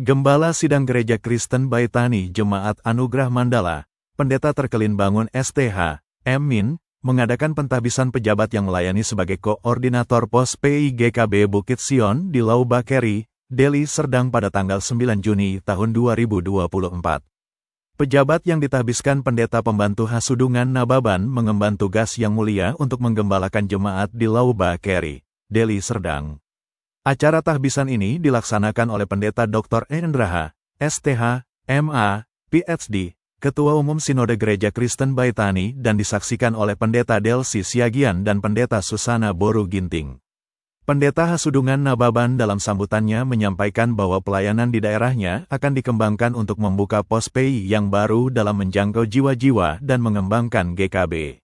Gembala Sidang Gereja Kristen Baitani Jemaat Anugerah Mandala, Pendeta Terkelin Bangun STH, M. Min, mengadakan pentahbisan pejabat yang melayani sebagai Koordinator Pos PIGKB Bukit Sion di Lau Bakeri, Deli Serdang pada tanggal 9 Juni tahun 2024. Pejabat yang ditahbiskan Pendeta Pembantu Hasudungan Nababan mengemban tugas yang mulia untuk menggembalakan jemaat di Lau Bakeri, Deli Serdang. Acara tahbisan ini dilaksanakan oleh Pendeta Dr. Endraha, STH, MA, PhD, Ketua Umum Sinode Gereja Kristen Baitani dan disaksikan oleh Pendeta Delsi Siagian dan Pendeta Susana Boru Ginting. Pendeta Hasudungan Nababan dalam sambutannya menyampaikan bahwa pelayanan di daerahnya akan dikembangkan untuk membuka pos PI yang baru dalam menjangkau jiwa-jiwa dan mengembangkan GKB.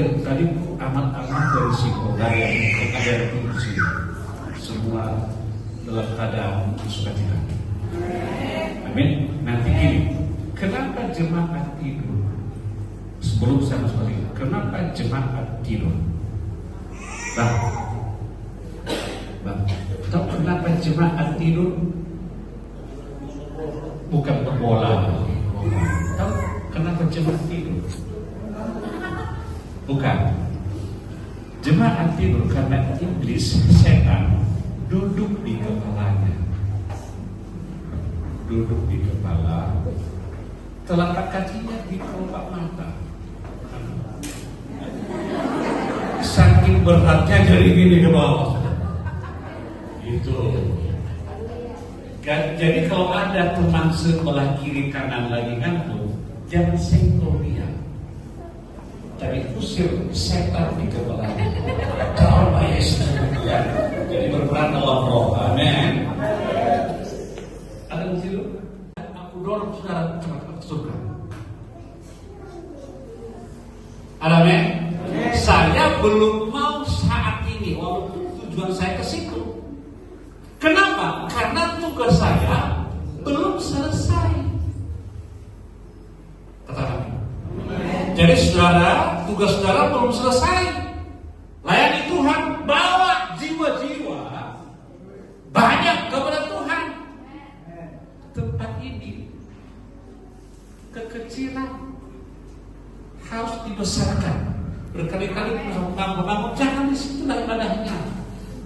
Tadi amat-amat dari psikogar yang ada di sini semua dalam keadaan sukacita. Amin. Nanti gini, kenapa jemaat tidur? Sebelum saya masuk lagi, kenapa jemaat tidur? Bang, tahu kenapa jemaat tidur? Bukan berbola. Tahu kenapa jemaat tidur? Bukan. Jemaat tidur karena iblis, setan, duduk di kepalanya. Duduk di kepala, telapak kakinya di kelopak mata. Saking beratnya dari gini ke bawah. Itu. Jadi kalau ada teman sebelah kiri kanan lagi ngantuk, jangan senggol dia, tapi usir setan di kepalanya. Nama Yesus kemudian jadi berperan dalam roh. Amin. Ada di situ? Aku dorong saudara cepat ke surga. Amin. Saya belum mau saat ini, walaupun tujuan saya ke situ. Kenapa? Karena tugas saya belum selesai. Katakan. Jadi saudara, tugas saudara belum selesai. Layani Tuhan, bawa jiwa-jiwa banyak kepada Tuhan. Tempat ini kekecilan harus dibesarkan. Berkali-kali bangun, jangan di situ lah ibadahnya.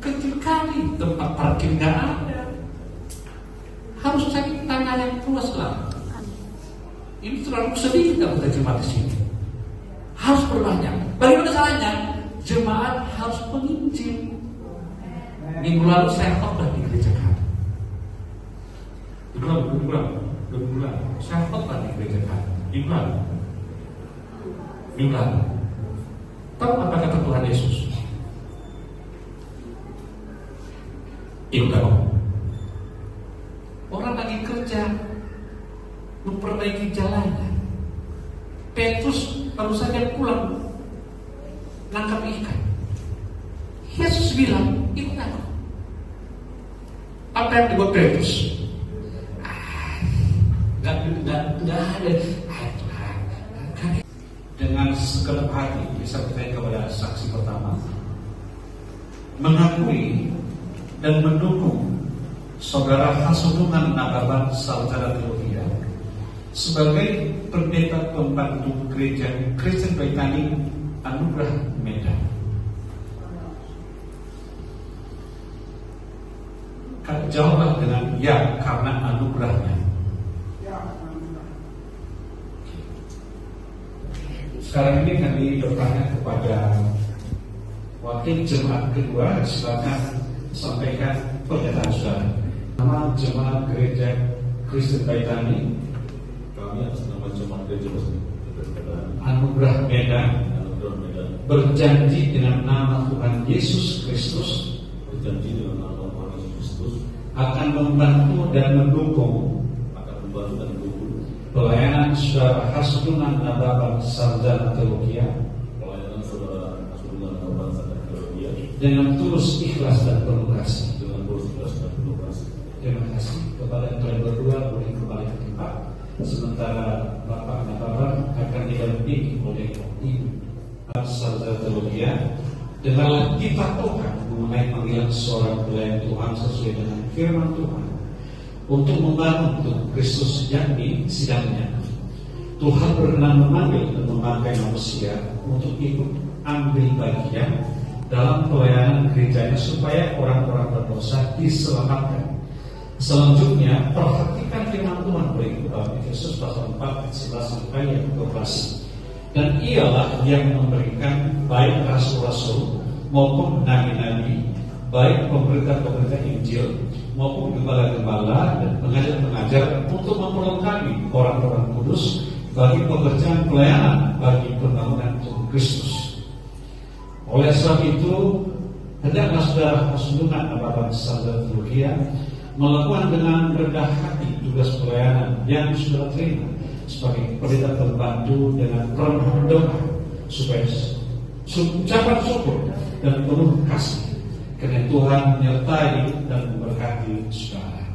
Kecil kali, tempat parkir nggak ada. Harus cari tanah yang luas lah. Ini terlalu sedikit kalau kita jemaat di sini. Harus berbanyak. Bagaimana caranya? Jemaat harus menginjil. Minggu lalu saya khotbah di gereja kami. Dua bulan. Saya khotbah di gereja kami. Minggu lalu. Tahu apa kata Tuhan Yesus? Ikut aku. Orang lagi kerja memperbaiki jalannya. Petrus baru saja pulang nangkap ikan. Yesus bilang, ikut aku. Apa yang dibuat Petrus? Nggak ada. Dengan segenap hati bisa percaya kepada saksi pertama, mengakui dan mendukung Saudara Hasudungan Nababan Sarjana Teologi sebagai pendeta pembantu gereja Kristen Baitani Anugerah Medan. Jawablah dengan ya, karena anugerahnya. Sekarang ini kami bertanya kepada wakil jemaat kedua, silakan sampaikan pernyataan saudara. Nama jemaat gereja Kristen Baitani. Kami atas nama jemaat gereja Anugerah Medan berjanji dengan nama Tuhan Yesus Kristus akan membantu dan mendukung pelayanan saudara Hasudungan Nababan Sarjana Teologi dengan tulus ikhlas dan penuh kasih. Terima kasih kepada kalian berdua, boleh kembali ke tempat. Sementara Bapak Nababan akan didampingi oleh Ibu Sarjana Teologi. Dengarlah kita Tuhan mengenai panggilan seorang pelayan Tuhan sesuai dengan firman Tuhan untuk membangun Tuhan Kristus, yakni sidangnya. Tuhan berkenan memanggil dan memakai manusia untuk ikut ambil bagian dalam pelayanan gerejanya supaya orang-orang berdosa diselamatkan. Selanjutnya, perhatikan firman Tuhan berikut dalam Efesus pasal 4 ayat 11 sampai 12. Dan ialah yang memberikan baik rasul-rasul maupun nabi-nabi, baik pemerintah-pemerintah Injil maupun gembala-gembala dan pengajar-pengajar untuk memperlengkapi orang-orang kudus bagi pekerjaan pelayanan bagi pembangunan Tuhan Kristus. Oleh sebab itu, hendaklah saudara Hasudungan Nababan Sarjana Teologi melakukan dengan rendah hati tugas pelayanan yang sudah terima sebagai pendeta pembantu dengan penuh doa supaya ucapan syukur dan penuh kasih karena Tuhan menyertai dan memberkati saudara.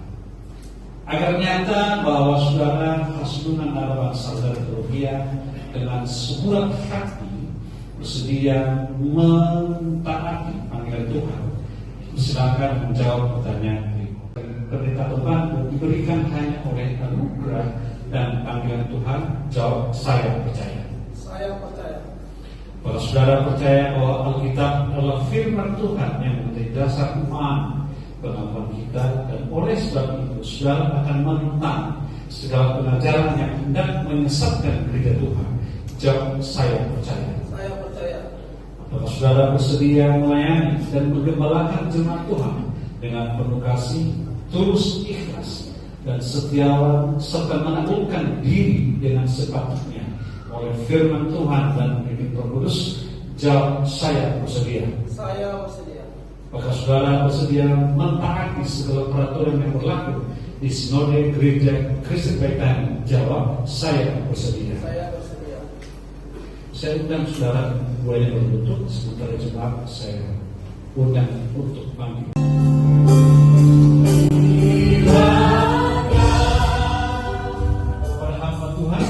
Agar nyata bahwa saudara Hasudungan Nababan Sarjana Teologi dengan sebuah hati bersedia mentaati panggilan Tuhan, silakan menjawab pertanyaan ini. Pendeta pembantu diberikan hanya oleh anugerah dan panggilan Tuhan. Jawab, saya percaya. Saya percaya. Kalau saudara percaya bahwa Alkitab adalah firman Tuhan yang menjadi dasar iman pengakuan kita, dan oleh sebab itu saudara akan menentang segala pengajaran yang hendak menyesatkan gereja Tuhan. Jawab, saya percaya. Saya percaya. Apakah saudara bersedia melayani dan menggembalakan jemaat Tuhan dengan penuh kasih, tulus ikhlas dan setiawan serta menaklukkan diri dengan sepatutnya oleh firman Tuhan dan Bimbing Roh Kudus, jawab, saya bersedia. Saya bersedia. Apakah saudara bersedia mentaati segala peraturan yang berlaku di Sinode Gereja Kristen Baitani? Jawab, saya bersedia. Saya bersedia. Saya undang saudara boleh berlutut, sementara jemaat saya undang untuk bangkit. Para hamba Tuhan,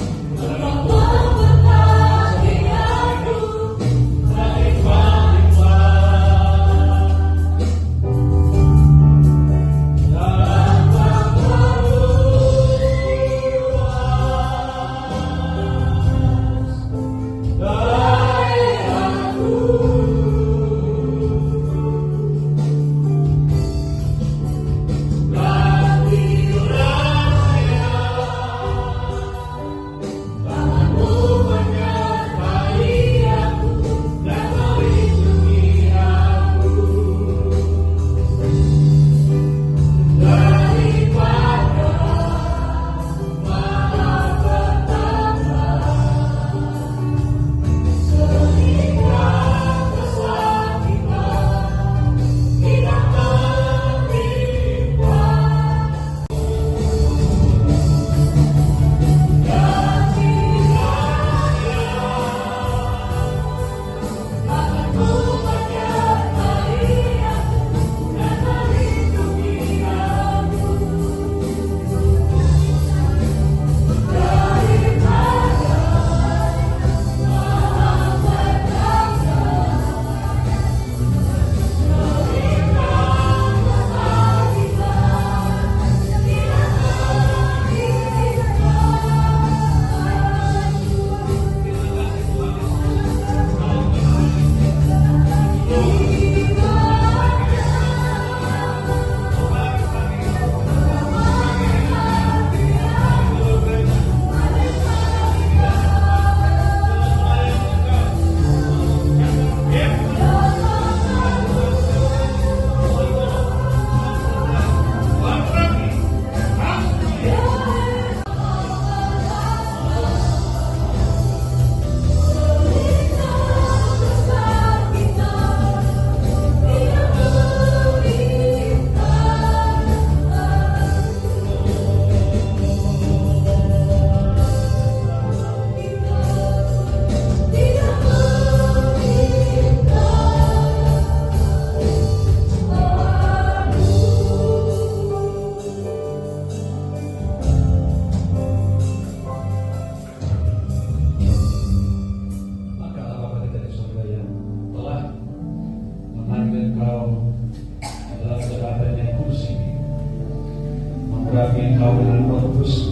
Engkau dengan Roh Kudus,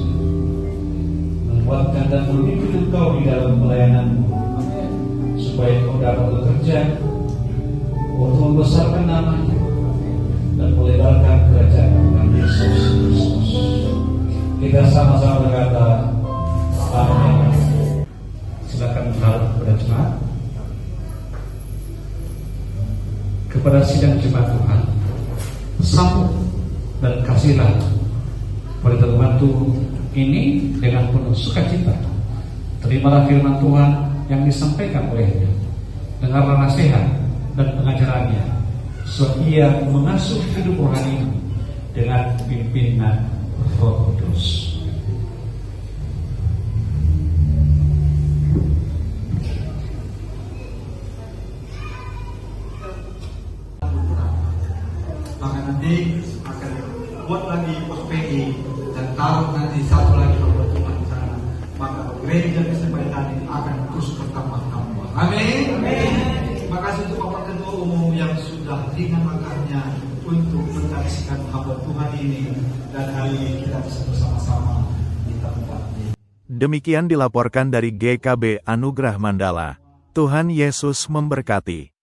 menguatkan dan memimpin Engkau di dalam pelayananmu, supaya Engkau dapat bekerja untuk membesarkan nama-Nya dan melebarkan kerajaan Tuhan Yesus Kristus. Kita sama-sama berkata, amin. Silakan menghadap kepada jemaat, kepada sidang jemaat Tuhan, sambut dan kasihlah pembantu ini dengan penuh sukacita. Terimalah firman Tuhan yang disampaikan olehnya. Dengarlah nasihat dan pengajarannya, sebab ia mengasuh hidup rohani dengan pimpinan Roh Kudus. Maka nanti akan buat lagi pos PI dan taruh nanti satu lagi pembentukan di sana. Maka gereja Kristen Baitani akan terus bertambah-tambah. Amin. Amin. Terima kasih untuk Bapak Ketua Umum yang sudah ringan langkahnya untuk menyaksikan hamba Tuhan ini, dan hari ini kita bisa bersama-sama di tempat ini. Demikian dilaporkan dari GKB Anugerah Mandala. Tuhan Yesus memberkati.